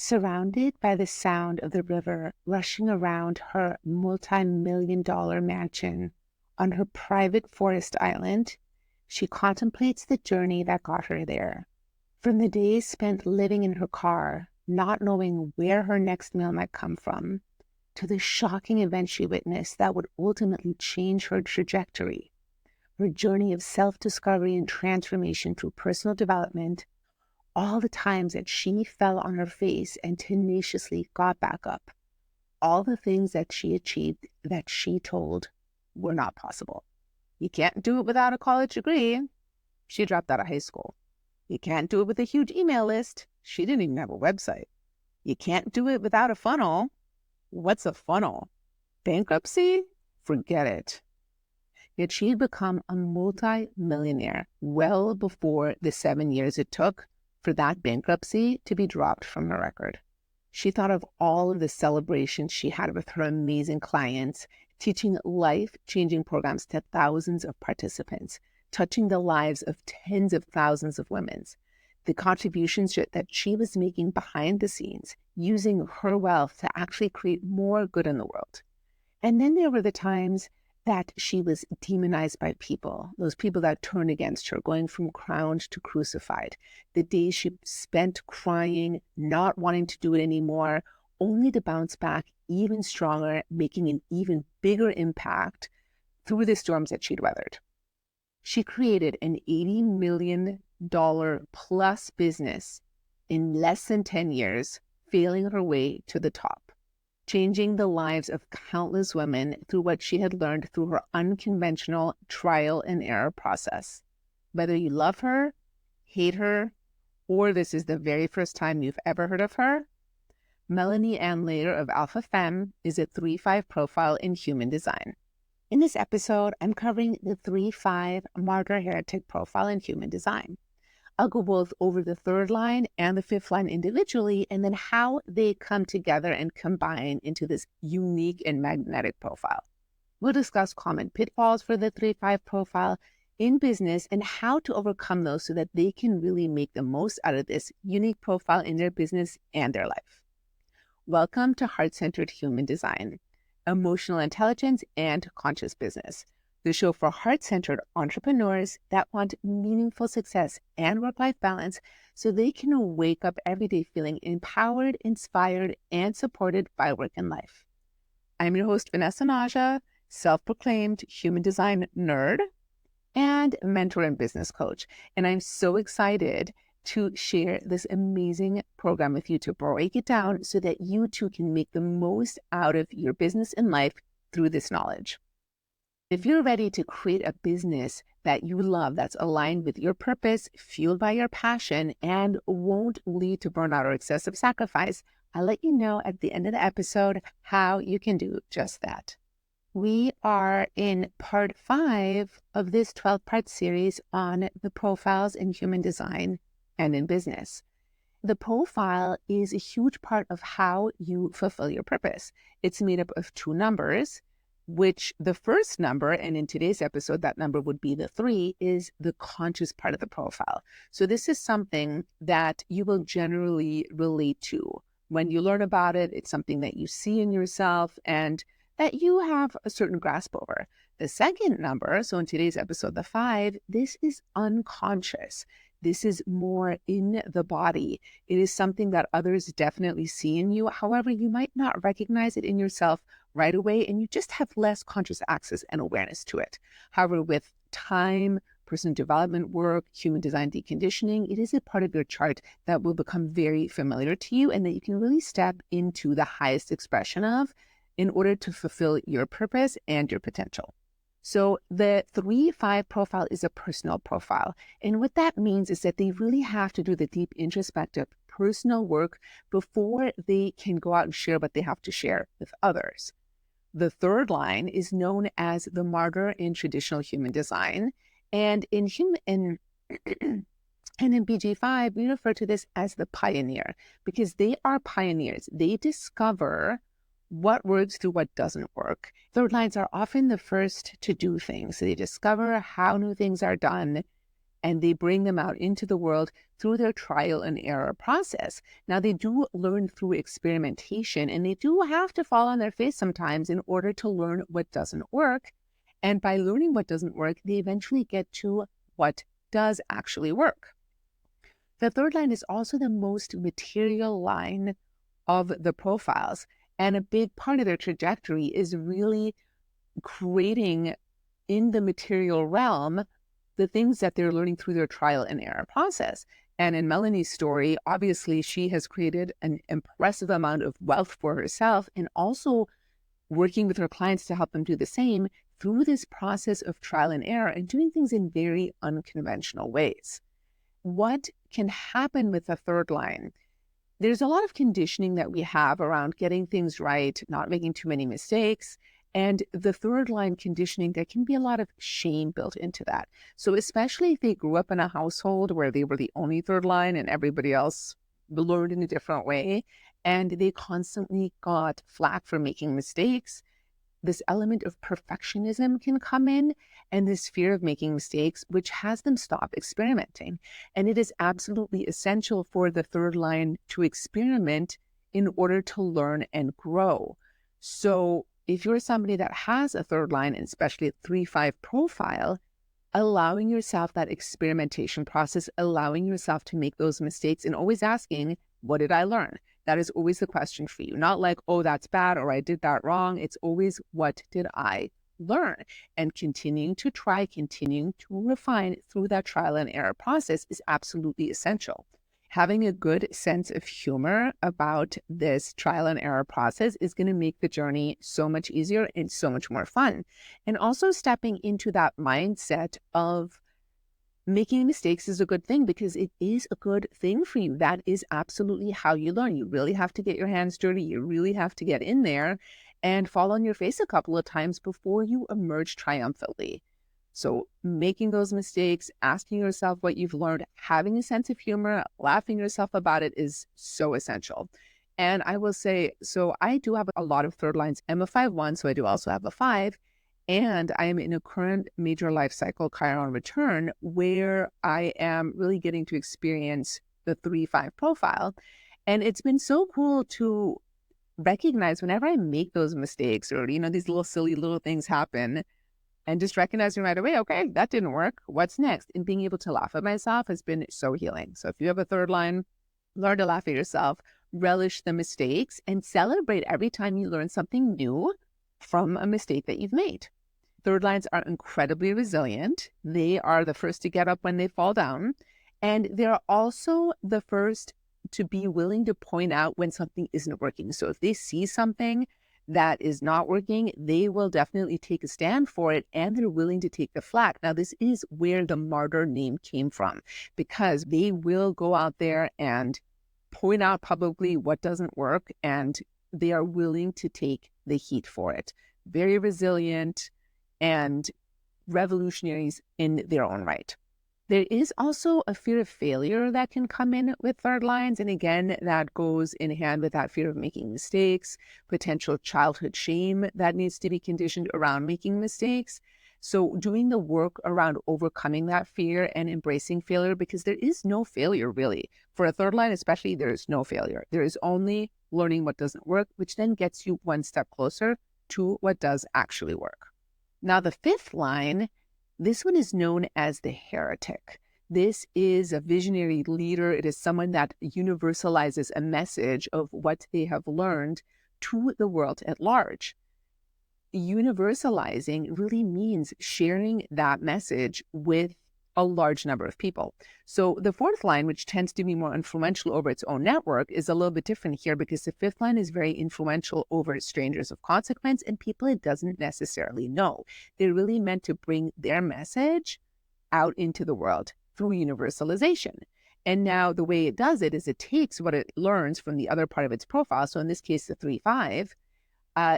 Surrounded by the sound of the river rushing around her multi-million-dollar mansion on her private forest island, she contemplates the journey that got her there. From the days spent living in her car, not knowing where her next meal might come from, to the shocking event she witnessed that would ultimately change her trajectory. Her journey of self-discovery and transformation through personal development, all the times that she fell on her face and tenaciously got back up, all the things that she achieved that she told were not possible. You can't do it without a college degree. She dropped out of high school. You can't do it with a huge email list. She didn't even have a website. You can't do it without a funnel. What's a funnel? Bankruptcy? Forget it. Yet she had become a multi-millionaire well before the 7 years it took for that bankruptcy to be dropped from her record. She thought of all of the celebrations she had with her amazing clients, teaching life-changing programs to thousands of participants, touching the lives of tens of thousands of women, the contributions that she was making behind the scenes, using her wealth to actually create more good in the world. And then there were the times that she was demonized by people, those people that turned against her, going from crowned to crucified, the days she spent crying, not wanting to do it anymore, only to bounce back even stronger, making an even bigger impact through the storms that she'd weathered. She created an $80 million plus business in less than 10 years, failing her way to the top, changing the lives of countless women through what she had learned through her unconventional trial and error process. Whether you love her, hate her, or this is the very first time you've ever heard of her, Melanie Ann Lader of Alpha Femme is a 3-5 profile in human design. In this episode, I'm covering the 3-5 Martyr Heretic Profile in human design. I'll go both over the third line and the fifth line individually, and then how they come together and combine into this unique and magnetic profile. We'll discuss common pitfalls for the 3-5 profile in business and how to overcome those so that they can really make the most out of this unique profile in their business and their life. Welcome to Heart-Centered Human Design, Emotional Intelligence and Conscious Business, the show for heart-centered entrepreneurs that want meaningful success and work-life balance so they can wake up every day feeling empowered, inspired, and supported by work and life. I'm your host, Vanessa Naja, self-proclaimed human design nerd and mentor and business coach. And I'm so excited to share this amazing program with you to break it down so that you too can make the most out of your business and life through this knowledge. If you're ready to create a business that you love, that's aligned with your purpose, fueled by your passion, and won't lead to burnout or excessive sacrifice, I'll let you know at the end of the episode how you can do just that. We are in part 5 of this 12-part series on the profiles in human design and in business. The profile is a huge part of how you fulfill your purpose. It's made up of 2 numbers, which the first number, and in today's episode, that number would be the 3, is the conscious part of the profile. So this is something that you will generally relate to. When you learn about it, it's something that you see in yourself and that you have a certain grasp over. The second number, so in today's episode, the 5, this is unconscious. This is more in the body. It is something that others definitely see in you. However, you might not recognize it in yourself right away, and you just have less conscious access and awareness to it. However, with time, personal development work, human design deconditioning, it is a part of your chart that will become very familiar to you and that you can really step into the highest expression of in order to fulfill your purpose and your potential. So the 3-5 profile is a personal profile. And what that means is that they really have to do the deep introspective personal work before they can go out and share what they have to share with others. The third line is known as the martyr in traditional human design. And in BG5, we refer to this as the pioneer because they are pioneers. They discover what works through what doesn't work. Third lines are often the first to do things. So they discover how new things are done and they bring them out into the world through their trial and error process. Now, they do learn through experimentation, and they do have to fall on their face sometimes in order to learn what doesn't work. And by learning what doesn't work, they eventually get to what does actually work. The third line is also the most material line of the profiles. And a big part of their trajectory is really creating in the material realm the things that they're learning through their trial and error process. And in Melanie's story, obviously, she has created an impressive amount of wealth for herself and also working with her clients to help them do the same through this process of trial and error and doing things in very unconventional ways. What can happen with the third line? There's a lot of conditioning that we have around getting things right, not making too many mistakes. And the third line conditioning, there can be a lot of shame built into that. So especially if they grew up in a household where they were the only third line and everybody else learned in a different way, and they constantly got flack for making mistakes, this element of perfectionism can come in and this fear of making mistakes, which has them stop experimenting. And it is absolutely essential for the third line to experiment in order to learn and grow. So if you're somebody that has a third line, and especially a 3-5 profile, allowing yourself that experimentation process, allowing yourself to make those mistakes and always asking, what did I learn? That is always the question for you. Not like, oh, that's bad or I did that wrong. It's always, what did I learn? And continuing to try, continuing to refine through that trial and error process is absolutely essential. Having a good sense of humor about this trial and error process is going to make the journey so much easier and so much more fun. And also stepping into that mindset of making mistakes is a good thing because it is a good thing for you. That is absolutely how you learn. You really have to get your hands dirty. You really have to get in there and fall on your face a couple of times before you emerge triumphantly. So making those mistakes, asking yourself what you've learned, having a sense of humor, laughing yourself about it is so essential. And I will say, so I do have a lot of third lines. I'm a 5-1, so I do also have a 5. And I am in a current major life cycle Chiron return where I am really getting to experience the 3-5 profile. And it's been so cool to recognize whenever I make those mistakes or, these little silly little things happen and just recognizing right away, okay, that didn't work. What's next? And being able to laugh at myself has been so healing. So if you have a third line, learn to laugh at yourself, relish the mistakes, and celebrate every time you learn something new from a mistake that you've made. Third lines are incredibly resilient. They are the first to get up when they fall down. And they're also the first to be willing to point out when something isn't working. So if they see something that is not working, they will definitely take a stand for it and they're willing to take the flack. Now, this is where the Martyr name came from because they will go out there and point out publicly what doesn't work and they are willing to take the heat for it. Very resilient and revolutionaries in their own right. There is also a fear of failure that can come in with third lines. And again, that goes in hand with that fear of making mistakes, potential childhood shame that needs to be conditioned around making mistakes. So doing the work around overcoming that fear and embracing failure, because there is no failure really. For a third line especially, there is no failure. There is only learning what doesn't work, which then gets you one step closer to what does actually work. Now, the fifth line, this one is known as the heretic. This is a visionary leader. It is someone that universalizes a message of what they have learned to the world at large. Universalizing really means sharing that message with a large number of people. So the fourth line, which tends to be more influential over its own network, is a little bit different here because the fifth line is very influential over strangers of consequence and people it doesn't necessarily know. They're really meant to bring their message out into the world through universalization. And now the way it does it is it takes what it learns from the other part of its profile. So in this case, the 3-5,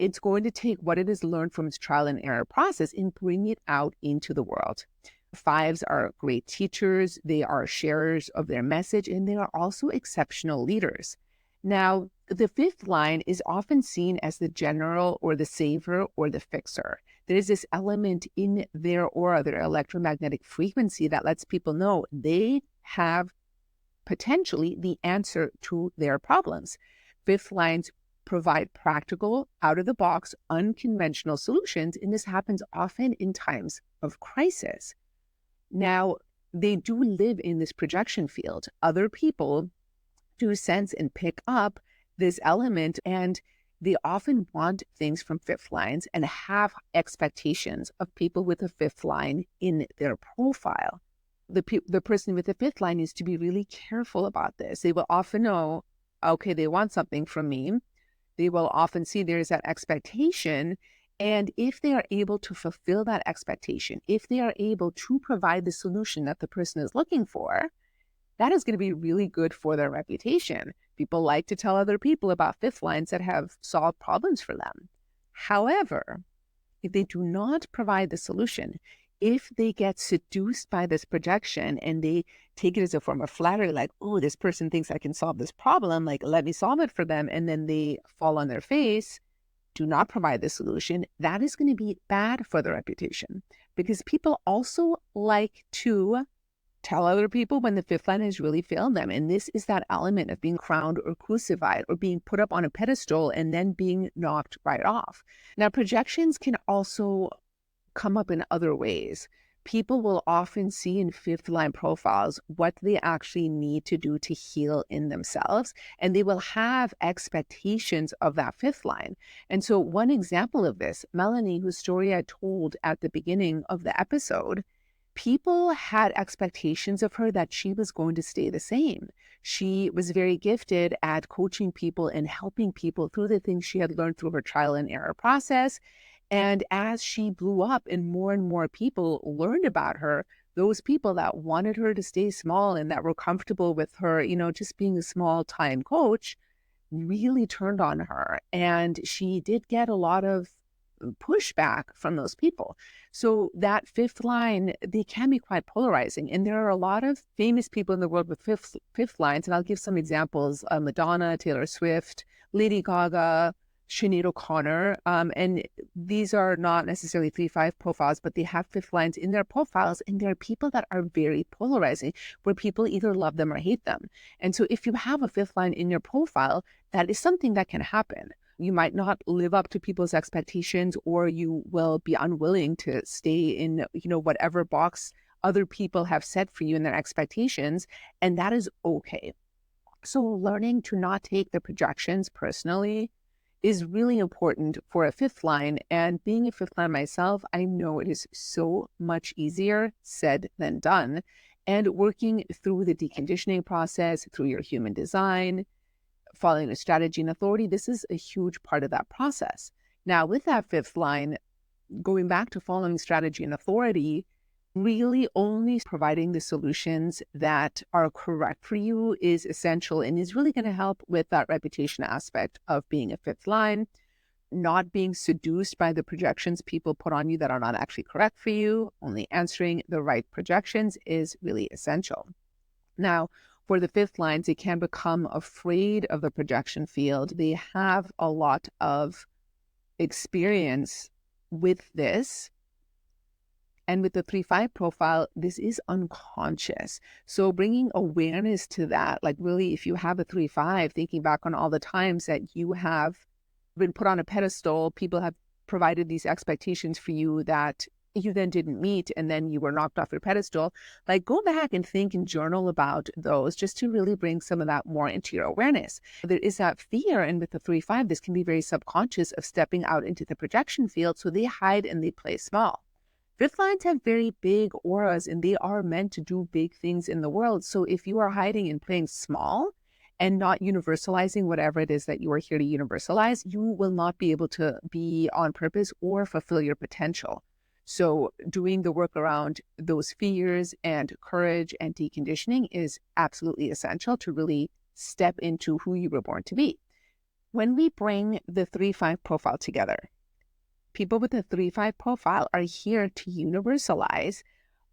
it's going to take what it has learned from its trial and error process and bring it out into the world. 5s are great teachers. They are sharers of their message, and they are also exceptional leaders. Now, the fifth line is often seen as the general or the saver or the fixer. There is this element in their aura, their electromagnetic frequency, that lets people know they have potentially the answer to their problems. Fifth lines provide practical, out of the box, unconventional solutions, and this happens often in times of crisis. Now, they do live in this projection field. Other people do sense and pick up this element, and they often want things from fifth lines and have expectations of people with a fifth line in their profile. The person with the fifth line needs to be really careful about this. They will often know, okay, they want something from me. They will often see there's that expectation. And if they are able to fulfill that expectation, if they are able to provide the solution that the person is looking for, that is going to be really good for their reputation. People like to tell other people about fifth lines that have solved problems for them. However, if they do not provide the solution, if they get seduced by this projection and they take it as a form of flattery, like, oh, this person thinks I can solve this problem, like, let me solve it for them, and then they fall on their face, do not provide the solution, that is going to be bad for their reputation, because people also like to tell other people when the fifth line has really failed them. And this is that element of being crowned or crucified or being put up on a pedestal and then being knocked right off. Now, projections can also come up in other ways. People will often see in fifth line profiles what they actually need to do to heal in themselves, and they will have expectations of that fifth line. And so one example of this, Melanie, whose story I told at the beginning of the episode, people had expectations of her that she was going to stay the same. She was very gifted at coaching people and helping people through the things she had learned through her trial and error process. And as she blew up and more people learned about her, those people that wanted her to stay small and that were comfortable with her, just being a small time coach, really turned on her. And she did get a lot of pushback from those people. So that fifth line, they can be quite polarizing. And there are a lot of famous people in the world with fifth lines. And I'll give some examples. Madonna, Taylor Swift, Lady Gaga, Sinead O'Connor. And these are not necessarily 3-5 profiles, but they have fifth lines in their profiles. And there are people that are very polarizing, where people either love them or hate them. And so if you have a fifth line in your profile, that is something that can happen. You might not live up to people's expectations, or you will be unwilling to stay in, whatever box other people have set for you in their expectations. And that is okay. So learning to not take the projections personally is really important for a fifth line. And being a fifth line myself, I know it is so much easier said than done. And working through the deconditioning process, through your human design, following a strategy and authority, this is a huge part of that process. Now, with that fifth line, going back to following strategy and authority, really only providing the solutions that are correct for you is essential and is really going to help with that reputation aspect of being a fifth line, not being seduced by the projections people put on you that are not actually correct for you. Only answering the right projections is really essential. Now, for the fifth lines, they can become afraid of the projection field. They have a lot of experience with this. And with the 3-5 profile, this is unconscious. So bringing awareness to that, like really, if you have a 3-5, thinking back on all the times that you have been put on a pedestal, people have provided these expectations for you that you then didn't meet, and then you were knocked off your pedestal, like go back and think and journal about those, just to really bring some of that more into your awareness. There is that fear, and with the 3-5, this can be very subconscious, of stepping out into the projection field, so they hide and they play small. Fifth lines have very big auras, and they are meant to do big things in the world. So if you are hiding and playing small and not universalizing whatever it is that you are here to universalize, you will not be able to be on purpose or fulfill your potential. So doing the work around those fears and courage and deconditioning is absolutely essential to really step into who you were born to be. When we bring the 3-5 profile together, people with a 3-5 profile are here to universalize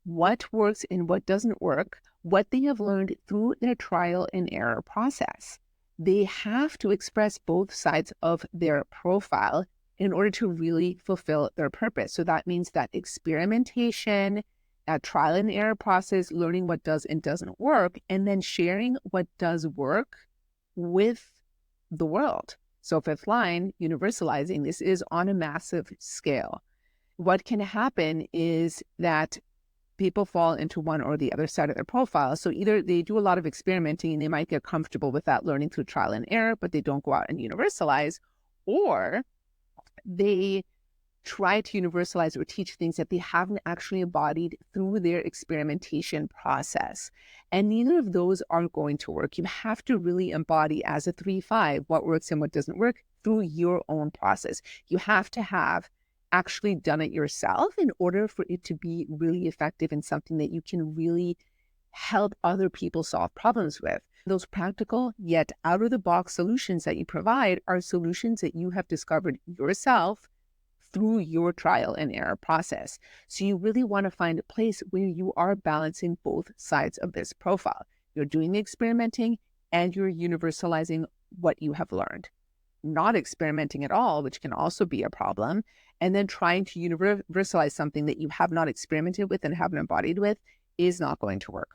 what works and what doesn't work, what they have learned through their trial and error process. they have to express both sides of their profile in order to really fulfill their purpose. So that means that experimentation, that trial and error process, learning what does and doesn't work, and then sharing what does work with the world. So fifth line, universalizing, this is on a massive scale. What can happen is that people fall into one or the other side of their profile. So either they do a lot of experimenting and they might get comfortable with that learning through trial and error, but they don't go out and universalize, or they try to universalize or teach things that they haven't actually embodied through their experimentation process. And neither of those are going to work. You have to really embody as a 3-5 what works and what doesn't work through your own process. You have to have actually done it yourself in order for it to be really effective and something that you can really help other people solve problems with. Those practical yet out-of-the-box solutions that you provide are solutions that you have discovered yourself through your trial and error process. So you really want to find a place where you are balancing both sides of this profile. You're doing the experimenting and you're universalizing what you have learned. Not experimenting at all, which can also be a problem, and then trying to universalize something that you have not experimented with and haven't embodied with is not going to work.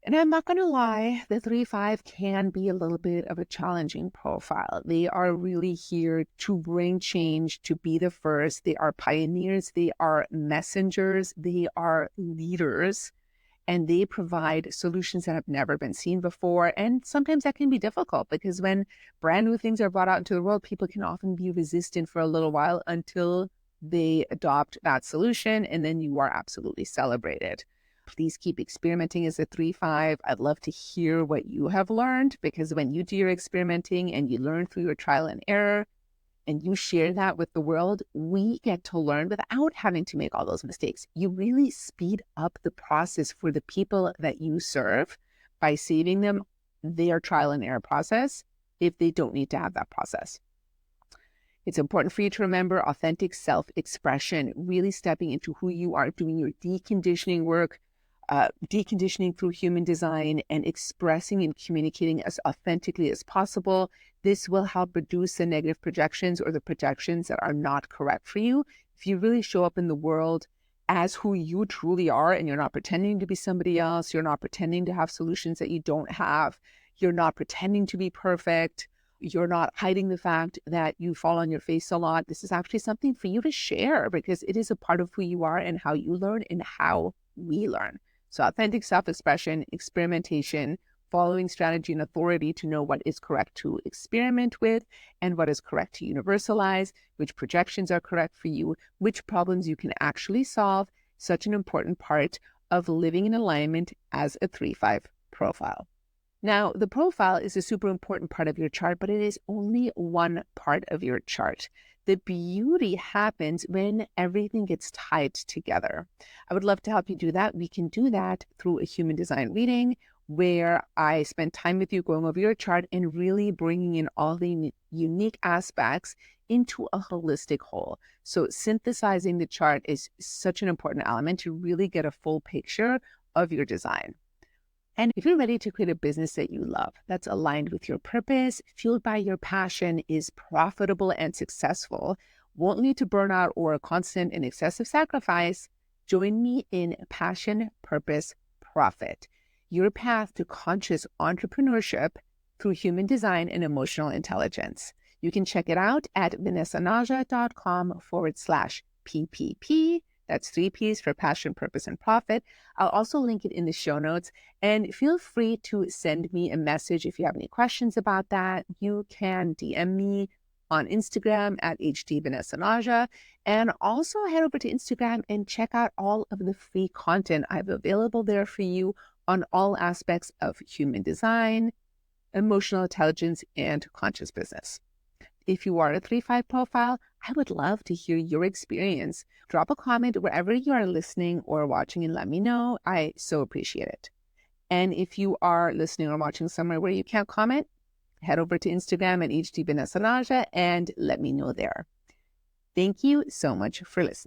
And I'm not going to lie, the 3-5 can be a little bit of a challenging profile. They are really here to bring change, to be the first. They are pioneers. They are messengers. They are leaders. And they provide solutions that have never been seen before. And sometimes that can be difficult because when brand new things are brought out into the world, people can often be resistant for a little while until they adopt that solution. And then you are absolutely celebrated. Please keep experimenting as a 3-5. I'd love to hear what you have learned, because when you do your experimenting and you learn through your trial and error and you share that with the world, we get to learn without having to make all those mistakes. You really speed up the process for the people that you serve by saving them their trial and error process if they don't need to have that process. It's important for you to remember authentic self-expression, really stepping into who you are, doing your deconditioning work, deconditioning through human design, and expressing and communicating as authentically as possible. This will help reduce the negative projections or the projections that are not correct for you. If you really show up in the world as who you truly are, and you're not pretending to be somebody else, you're not pretending to have solutions that you don't have, you're not pretending to be perfect, you're not hiding the fact that you fall on your face a lot. This is actually something for you to share because it is a part of who you are and how you learn and how we learn. So authentic self-expression, experimentation, following strategy and authority to know what is correct to experiment with and what is correct to universalize, which projections are correct for you, which problems you can actually solve. Such an important part of living in alignment as a 3-5 profile. Now, the profile is a super important part of your chart, but it is only one part of your chart. The beauty happens when everything gets tied together. I would love to help you do that. We can do that through a human design reading where I spend time with you going over your chart and really bringing in all the unique aspects into a holistic whole. So synthesizing the chart is such an important element to really get a full picture of your design. And if you're ready to create a business that you love, that's aligned with your purpose, fueled by your passion, is profitable and successful, won't lead to burnout or a constant and excessive sacrifice, join me in Passion, Purpose, Profit, your path to conscious entrepreneurship through human design and emotional intelligence. You can check it out at vanessanaja.com/PPP. That's 3 P's for passion, purpose, and profit. I'll also link it in the show notes. And feel free to send me a message if you have any questions about that. You can DM me on Instagram at hdvanessanaja. And also head over to Instagram and check out all of the free content I have available there for you on all aspects of human design, emotional intelligence, and conscious business. If you are a 3-5 profile, I would love to hear your experience. Drop a comment wherever you are listening or watching and let me know. I so appreciate it. And if you are listening or watching somewhere where you can't comment, head over to Instagram at hdvanessanaja and let me know there. Thank you so much for listening.